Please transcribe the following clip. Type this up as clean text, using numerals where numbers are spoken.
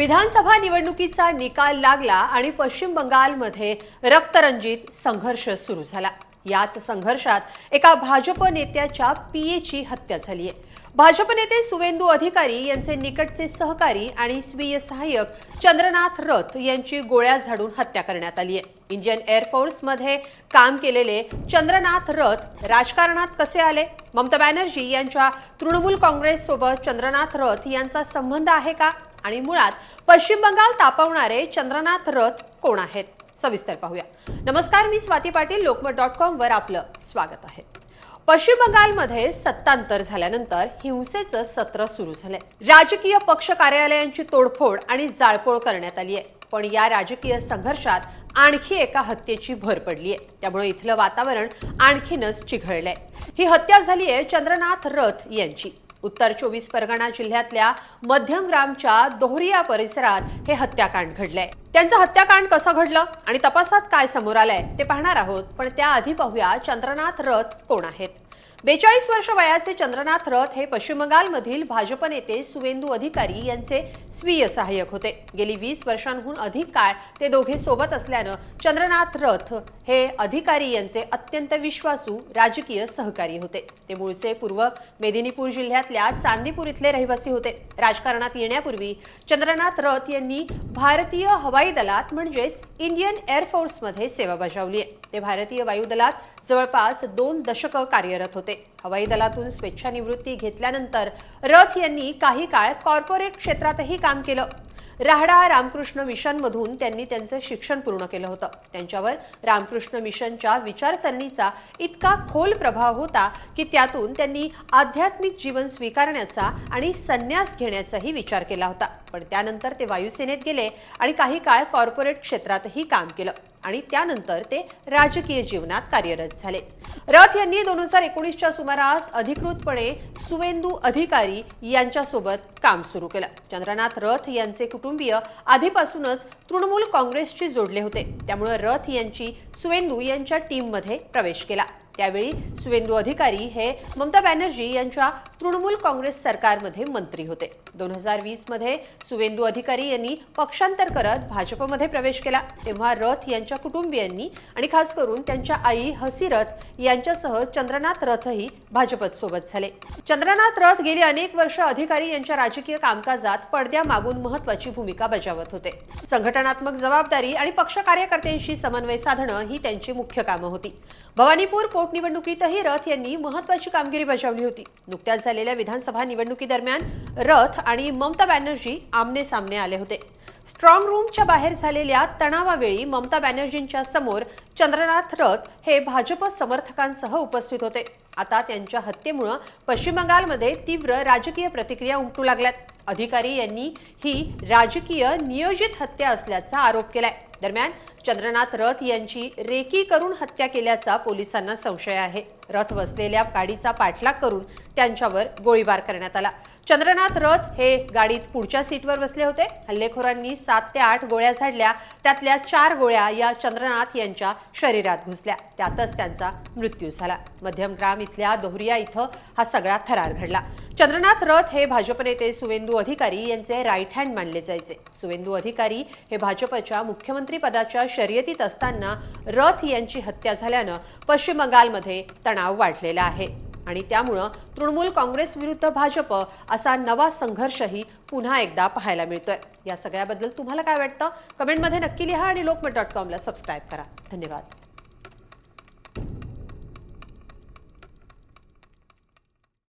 विधानसभा निवडणुकीचा निकाल लागला आणि पश्चिम बंगालमध्ये रक्तरंजित संघर्ष सुरू झाला। याच संघर्षात एका भाजप नेत्याच्या पीएची हत्या झाली आहे। भाजप नेते सुवेंदू अधिकारी यांचे निकटचे सहकारी आणि स्वीय सहाय्यक चंद्रनाथ रथ यांची गोळ्या झाडून हत्या करण्यात आली आहे। इंडियन एअर फोर्समध्ये काम केलेले चंद्रनाथ रथ राजकारणात कसे आले? ममता बॅनर्जी यांच्या तृणमूल काँग्रेस सोबत चंद्रनाथ रथ यांचा संबंध आहे का? आणि मुळात पश्चिम बंगाल तापवणारे चंद्रनाथ रथ कोण आहेत? सविस्तर पाहूया। नमस्कार, मी स्वाती पाटील, lokmat.com वर आपलं स्वागत आहे। पश्चिम बंगालमध्ये सत्तांतर झाल्यानंतर हिंसेचं सत्र सुरू झालंय। राजकीय पक्ष कार्यालयांची तोडफोड आणि जाळपोळ करण्यात आली आहे। पण या राजकीय संघर्षात आणखी एका हत्येची भर पडली आहे। त्यामुळे इथलं वातावरण आणखीनच चिघळलंय। ही हत्या झाली आहे चंद्रनाथ रथ यांची। उत्तर 24 परगणा जिल्ह्यातल्या मध्यमग्रामच्या दोहरिया परिसरात हे हत्याकांड घडलंय। त्यांचं हत्याकांड कसं घडलं आणि तपासात काय समोर आलंय ते पाहणार आहोत। पण त्याआधी पाहूया चंद्रनाथ रथ कोण आहेत। 42 वर्ष वयाचे चंद्रनाथ रथ हे पश्चिम बंगालमधील भाजप नेते सुवेंदू अधिकारी यांचे स्वीय सहाय्यक होते। गेली 20 वर्षांहून अधिक काळ ते दोघे सोबत असल्यानं चंद्रनाथ रथ हे अधिकारी यांचे अत्यंत विश्वासू राजकीय सहकारी होते। ते मूळचे पूर्व मेदिनीपूर जिल्ह्यातल्या चांदीपूर इथले रहिवासी होते। राजकारणात येण्यापूर्वी चंद्रनाथ रथ यांनी भारतीय हवाई दलात म्हणजेच इंडियन एअर फोर्समध्ये सेवा बजावली आहे। ते भारतीय वायुदलात जवळपास 2 दशकं कार्यरत होते। हवाई दलातून स्वेच्छानिवृत्ती घेतल्यानंतर रथ यांनी काही काळ कॉर्पोरेट क्षेत्रातही काम केलं। राहडा रामकृष्ण मिशनमधून त्यांनी त्यांचे शिक्षण पूर्ण केलं होतं। त्यांच्यावर रामकृष्ण मिशनच्या विचारसरणीचा इतका खोल प्रभाव होता की त्यातून त्यांनी आध्यात्मिक जीवन स्वीकारण्याचा आणि संन्यास घेण्याचाही विचार केला होता। पण त्यानंतर ते वायुसेनेत गेले आणि काही काळ कॉर्पोरेट क्षेत्रातही काम केलं आणि त्यानंतर ते राजकीय जीवनात कार्यरत झाले। रथ यांनी 2019च्या सुमारास अधिकृतपणे सुवेंदू अधिकारी यांच्यासोबत काम सुरू केलं। चंद्रनाथ रथ यांचे कुटुंबीय आधीपासूनच तृणमूल काँग्रेसशी जोडले होते। त्यामुळे रथ यांची सुवेंदू यांच्या टीममध्ये प्रवेश केला। त्यावेळी सुवेंदू अधिकारी हे ममता बॅनर्जी यांच्या तृणमूल काँग्रेस सरकारमध्ये मंत्री होते। 2020 मध्ये सुवेंदू अधिकारी यांनी पक्षांतर करत भाजपमध्ये प्रवेश केला। तेव्हा रथ यांच्या कुटुंबियांनी आणि खास करून त्यांच्या आई हसी रथ यांच्यासह चंद्रनाथ रथही भाजपत सोबत झाले। चंद्रनाथ रथ गेली अनेक वर्ष अधिकारी यांच्या राजकीय कामकाजात पडद्यामागून महत्त्वाची भूमिका बजावत होते। संघटनात्मक जबाबदारी आणि पक्ष कार्यकर्त्यांशी समन्वय साधणं ही त्यांची मुख्य कामं होती। भवानीपूर पोटनिवडणुकीतही रथ यांनी महत्त्वाची कामगिरी बजावली होती। नुकत्याच झालेल्या विधानसभा निवडणुकीदरम्यान रथ आणि ममता बॅनर्जी आमने सामने आले होते। स्ट्रॉंग रूमच्या बाहेर झालेल्या तणावावेळी ममता बॅनर्जींच्या समोर चंद्रनाथ रथ हे भाजप समर्थकांसह उपस्थित होते। आता त्यांच्या हत्येमुळे पश्चिम बंगालमध्ये तीव्र राजकीय प्रतिक्रिया उमटू लागल्यात। अधिकारी यांनी ही राजकीय नियोजित हत्या असल्याचा आरोप केलाय। दरम्यान चंद्रनाथ रथ यांची रेकी करून हत्या केल्याचा पोलिसांना संशय आहे। रथ बसलेल्या गाडीचा पाठलाग करून त्यांच्यावर गोळीबार करण्यात आला। चंद्रनाथ रथ हे गाडीत पुढच्या सीटवर बसले होते। हल्लेखोरांनी 7 ते 8 गोळ्या झाडल्या। त्यातल्या 4 गोळ्या या चंद्रनाथ यांच्या शरीरात घुसल्या। त्यातच त्यांचा मृत्यू झाला। मध्यमग्राम इथल्या दोहरिया इथं हा सगळा थरार घडला। चंद्रनाथ रथ हे भाजप नेते सुवेंदू अधिकारी यांचे राईट हँड मानले जायचे। सुवेंदू अधिकारी हे भाजपच्या मुख्यमंत्री पदाच्या शर्यतीत असताना रथ यांची हत्या झाल्यानं पश्चिम बंगालमध्ये तणाव वाढलेला आहे आणि त्यामुळे तृणमूल काँग्रेस विरुद्ध भाजप असा नवा संघर्षही पुन्हा एकदा पाहायला मिळतोय। या सगळ्याबद्दल तुम्हाला काय वाटतं? कमेंटमध्ये नक्की लिहा आणि lokmat.com ला सबस्क्राइब करा। धन्यवाद।